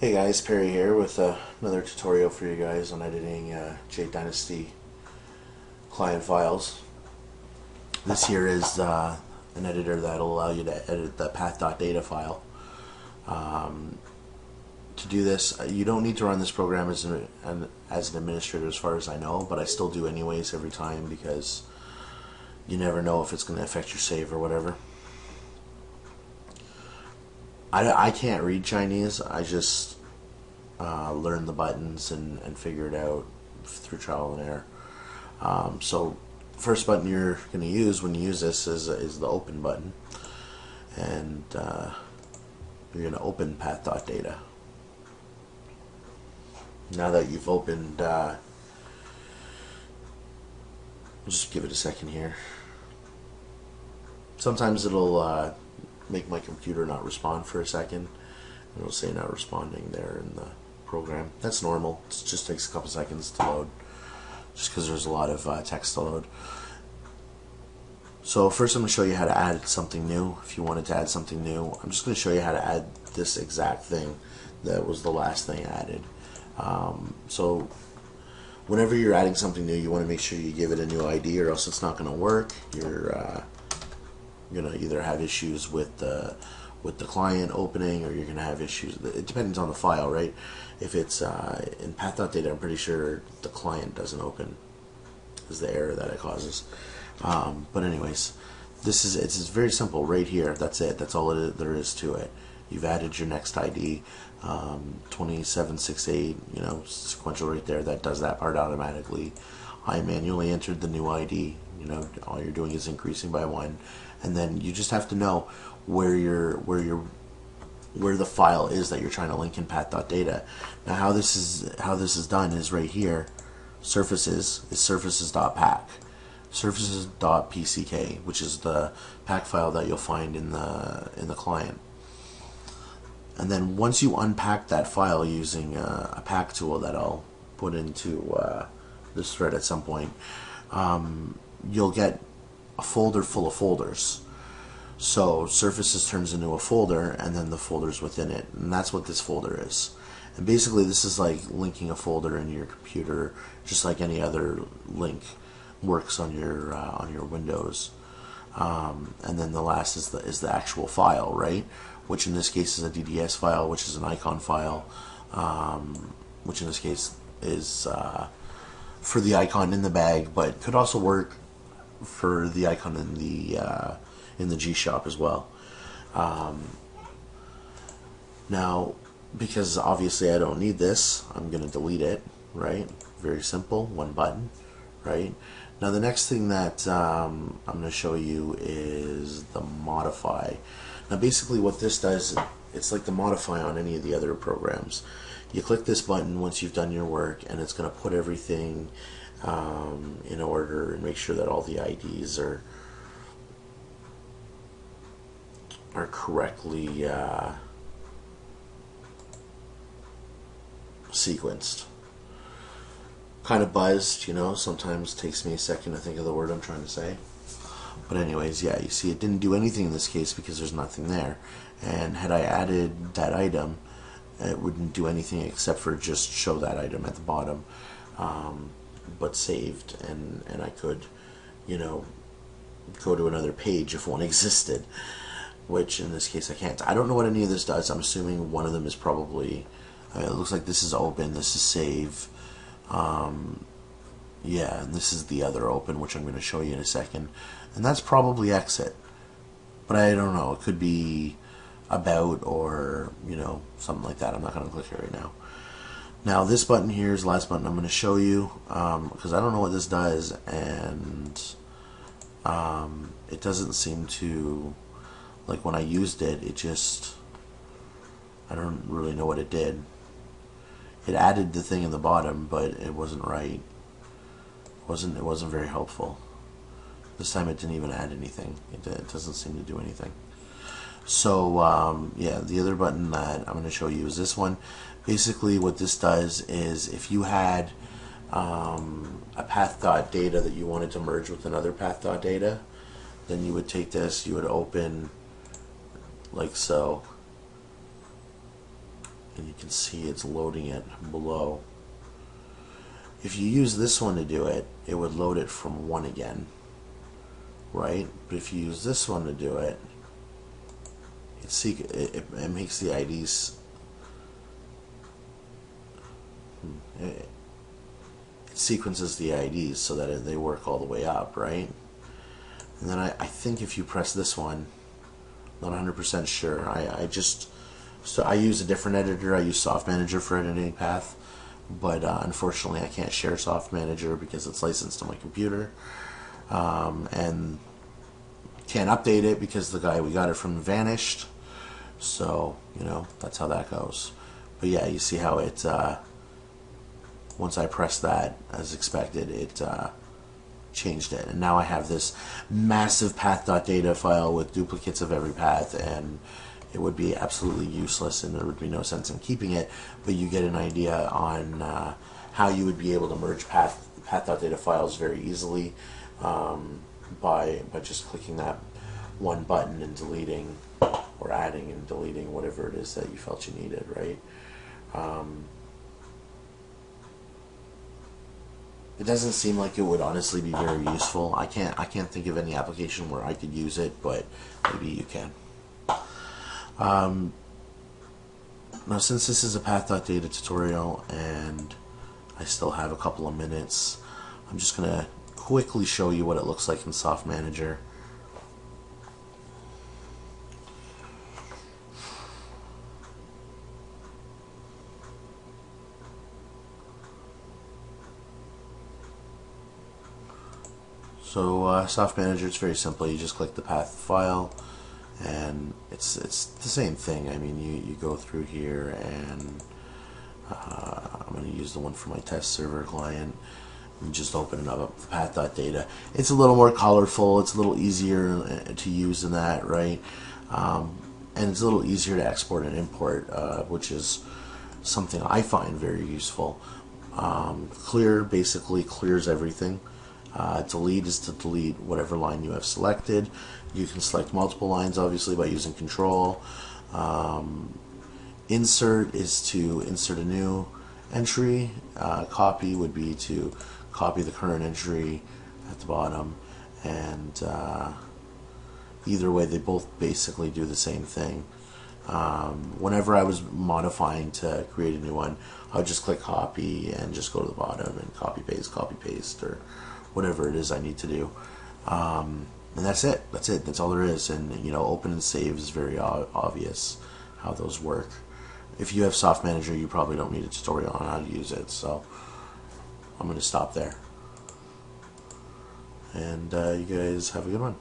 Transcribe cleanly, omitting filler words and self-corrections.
Hey guys, Perry here with another tutorial for you guys on editing Jade Dynasty client files. This here is an editor that'll allow you to edit the Path.data file. To do this, you don't need to run this program as an administrator as far as I know, but I still do anyways every time because you never know if it's going to affect your save or whatever. I can't read Chinese. I just learn the buttons and figure it out through trial and error. So first button you're going to use when you use this is the open button, and you're going to open Path.data. Now that you've opened, we'll just give it a second here. Sometimes it'll make my computer not respond for a second. It'll say not responding there in the program. That's normal. It just takes a couple seconds to load, just because there's a lot of text to load. So first I'm going to show you how to add something new. If you wanted to add something new, I'm just going to show you how to add this exact thing that was the last thing added. So whenever you're adding something new, you want to make sure you give it a new ID, or else it's not going to work. You're going to either have issues with the client opening, or you're going to have issues. It depends on the file, right? If it's in Path.data, I'm pretty sure the client doesn't open, is the error that it causes. But anyways, it's very simple right here. That's it. That's all there is to it. You've added your next ID, 2768, sequential right there. That does that part automatically. I manually entered the new ID. All you're doing is increasing by 1, and then you just have to know where the file is that you're trying to link in Path.data. Now how this is done is right here. Surfaces is surfaces.pack. Surfaces.pck, which is the pack file that you'll find in the client. And then once you unpack that file using a pack tool that I'll put into this thread at some point, you'll get a folder full of folders. So surfaces turns into a folder, and then the folders within it, and that's what this folder is. And basically this is like linking a folder in your computer, just like any other link works on your Windows. And then the last is the actual file, right? Which in this case is a DDS file, which is an icon file, which in this case is for the icon in the bag, but could also work for the icon in the G shop as well. Now, because obviously I don't need this, I'm going to delete it, right? Very simple, one button, right? Now the next thing that I'm going to show you is the modify. Now basically what this does, it's like the modify on any of the other programs. You click this button once you've done your work, and it's going to put everything in order and make sure that all the IDs are correctly sequenced. Kind of buzzed, sometimes takes me a second to think of the word I'm trying to say. But anyways, yeah, you see it didn't do anything in this case because there's nothing there. And had I added that item, it wouldn't do anything except for just show that item at the bottom, but saved, and I could, go to another page if one existed, which in this case I can't. I don't know what any of this does. I'm assuming one of them is probably, it looks like this is open, this is save, yeah, and this is the other open, which I'm going to show you in a second, and that's probably exit, but I don't know. It could be about, or something like that. I'm not going to click it right now. Now this button here is the last button I'm going to show you, because I don't know what this does, and it doesn't seem to, like when I used it, I don't really know what it did. It added the thing in the bottom, but it wasn't right. It wasn't very helpful. This time it didn't even add anything. It doesn't seem to do anything. So yeah, the other button that I'm going to show you is this one. Basically what this does is, if you had a Path.data that you wanted to merge with another Path.data, then you would take this, you would open like so, and you can see it's loading it below. If you use this one to do it, it would load it from 1 again, right? But if you use this one to do it, it makes the IDs, it sequences the IDs so that they work all the way up, right? And then I think if you press this one, not 100% sure. I use a different editor. I use Soft Manager for editing Path, but unfortunately I can't share Soft Manager because it's licensed on my computer, and can't update it because the guy we got it from vanished. So that's how that goes. But yeah, you see how it once I pressed that, as expected, it changed it, and now I have this massive Path.data file with duplicates of every path, and it would be absolutely useless and there would be no sense in keeping it. But you get an idea on how you would be able to merge Path.data files very easily by just clicking that one button and deleting, or adding and deleting whatever it is that you felt you needed, right? It doesn't seem like it would honestly be very useful. I can't think of any application where I could use it, but maybe you can. Now, since this is a Path.data tutorial and I still have a couple of minutes, I'm just going to quickly show you what it looks like in Soft Manager. So Soft Manager, it's very simple. You just click the path file, and it's the same thing. I mean, you go through here, and I'm going to use the one for my test server client, and just open it up, Path.data. It's a little more colorful. It's a little easier to use than that, right? And it's a little easier to export and import, which is something I find very useful. Clear basically clears everything. Delete is to delete whatever line you have selected. You can select multiple lines, obviously, by using Control. Insert is to insert a new entry. Copy would be to copy the current entry at the bottom. And either way, they both basically do the same thing. Whenever I was modifying to create a new one, I would just click copy and just go to the bottom and copy paste, or whatever it is I need to do. And that's it. That's all there is. And open and save is very obvious how those work. If you have Soft Manager, you probably don't need a tutorial on how to use it. So I'm going to stop there. And you guys have a good one.